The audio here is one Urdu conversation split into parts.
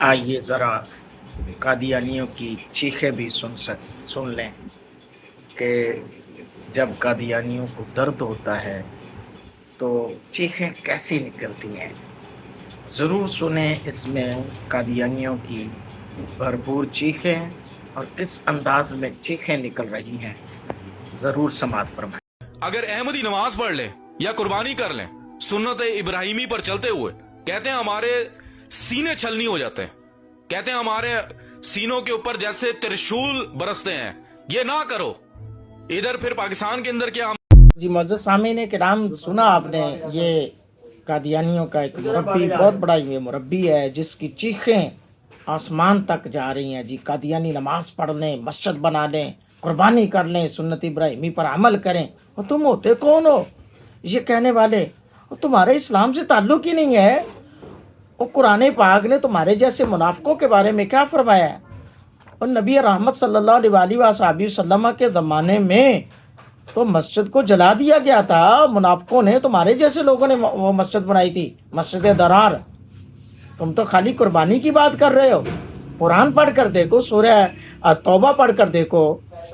آئیے ذرا قادیانیوں کی چیخیں بھی سن لیں کہ جب قادیانیوں کو درد ہوتا ہے تو چیخیں کیسی نکلتی ہیں. ضرور سنیں اس میں قادیانیوں کی بھرپور چیخیں اور کس انداز میں چیخیں نکل رہی ہیں. ضرور سماعت فرمائیں. اگر احمدی نماز پڑھ لیں یا قربانی کر لیں سنت ابراہیمی پر چلتے ہوئے، کہتے ہیں ہمارے سینے چھلنی ہو جاتے ہیں، کہتے ہیں ہمارے سینوں کے اوپر جیسے ترشول برستے ہیں. یہ نہ کرو. ادھر پھر پاکستان کے اندر کیا جی معزز سامعین کرام، سنا آپ نے، یہ قادیانیوں کا ایک مربی، بہت بڑا یہ مربی ہے جس کی چیخیں آسمان تک جا رہی ہیں. جی قادیانی نماز پڑھ لیں، مسجد بنا لیں، قربانی کر لیں، سنت ابراہیمی پر عمل کریں. اور تم ہوتے کون ہو یہ کہنے والے؟ اور تمہارے اسلام سے تعلق ہی نہیں ہے. اور قرآن پاک نے تمہارے جیسے منافقوں کے بارے میں کیا فرمایا ہے؟ اور نبی رحمت صلی اللہ علیہ وسلم کے زمانے میں تو مسجد کو جلا دیا گیا تھا. منافقوں نے، تمہارے جیسے لوگوں نے وہ مسجد بنائی تھی، مسجد درار. تم تو خالی قربانی کی بات کر رہے ہو. قرآن پڑھ کر دیکھو، سورہ توبہ پڑھ کر دیکھو،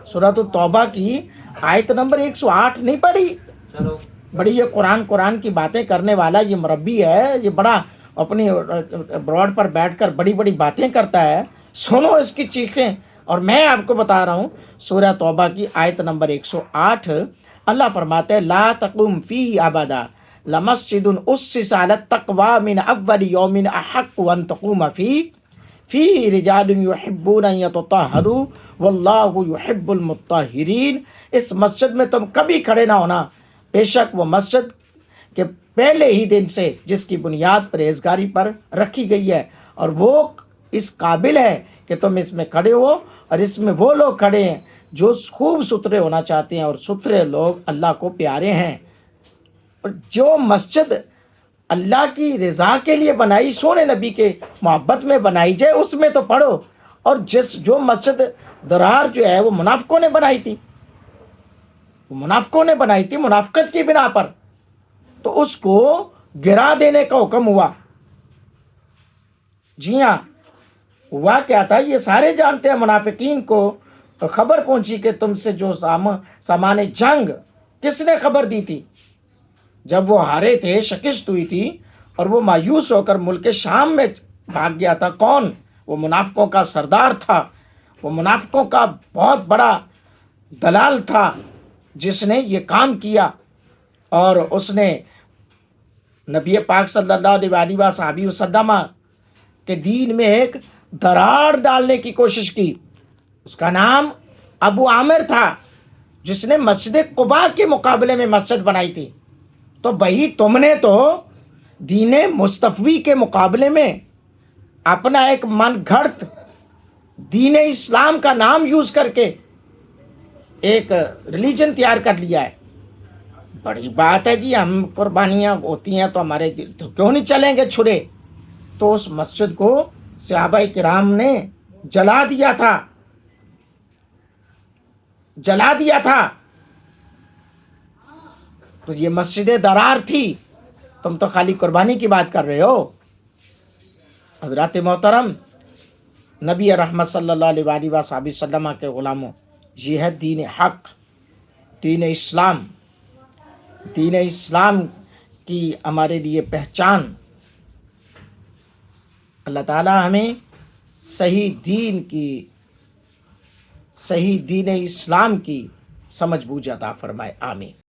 سورۃ التوبہ کی آیت نمبر 108 نہیں پڑھی؟ بڑی یہ قرآن کی باتیں کرنے والا یہ مربی ہے، یہ بڑا اپنی بروڈ پر بیٹھ کر بڑی بڑی باتیں کرتا ہے. سنو اس کی چیخیں. اور میں آپ کو بتا رہا ہوں سورہ توبہ کی آیت نمبر 108، اللہ فرماتے ہیں لا تقم فیہ ابدا لمسجد اسس علی التقوی من اول یوم احق ان تقوم فیہ رجال یحبون ان یتطہروا واللہ یحب المطہرین. اس مسجد میں تم کبھی کھڑے نہ ہونا، بے شک وہ مسجد کے پہلے ہی دن سے جس کی بنیاد پرہیزگاری پر رکھی گئی ہے، اور وہ اس قابل ہے کہ تم اس میں کھڑے ہو. اور اس میں وہ لوگ کھڑے ہیں جو خوب ستھرے ہونا چاہتے ہیں، اور ستھرے لوگ اللہ کو پیارے ہیں. اور جو مسجد اللہ کی رضا کے لیے بنائی، سونے نبی کے محبت میں بنائی جائے، اس میں تو پڑھو. اور جو مسجد درار جو ہے وہ منافقوں نے بنائی تھی، منافقت کی بنا پر، تو اس کو گرا دینے کا حکم ہوا. جی ہاں، ہوا کیا تھا یہ سارے جانتے ہیں. منافقین کو خبر پہنچی کہ تم سے جو سامان جنگ، کس نے خبر دی تھی؟ جب وہ ہارے تھے، شکست ہوئی تھی، اور وہ مایوس ہو کر ملک شام میں بھاگ گیا تھا. کون؟ وہ منافقوں کا سردار تھا، وہ منافقوں کا بہت بڑا دلال تھا جس نے یہ کام کیا. اور اس نے نبی پاک صلی اللہ علیہ وسلم کے دین میں ایک دراڑ ڈالنے کی کوشش کی. اس کا نام ابو عامر تھا، جس نے مسجد قباء کے مقابلے میں مسجد بنائی تھی. تو بھائی تم نے تو دین مصطفی کے مقابلے میں اپنا ایک من گھڑت دین اسلام کا نام یوز کر کے ایک ریلیجن تیار کر لیا ہے. بڑی بات ہے جی، ہم قربانیاں ہوتی ہیں تو ہمارے دل تو کیوں نہیں چلیں گے چھرے. تو اس مسجد کو صحابہ کرام نے جلا دیا تھا. تو یہ مسجد درار تھی، تم تو خالی قربانی کی بات کر رہے ہو. حضرات محترم، نبی رحمت صلی اللہ علیہ وسلم کے غلاموں، یہ ہے دین حق، دین اسلام. دین اسلام کی ہمارے لیے پہچان. اللہ تعالی ہمیں صحیح دین اسلام کی سمجھ بوجھ عطا فرمائے. آمین.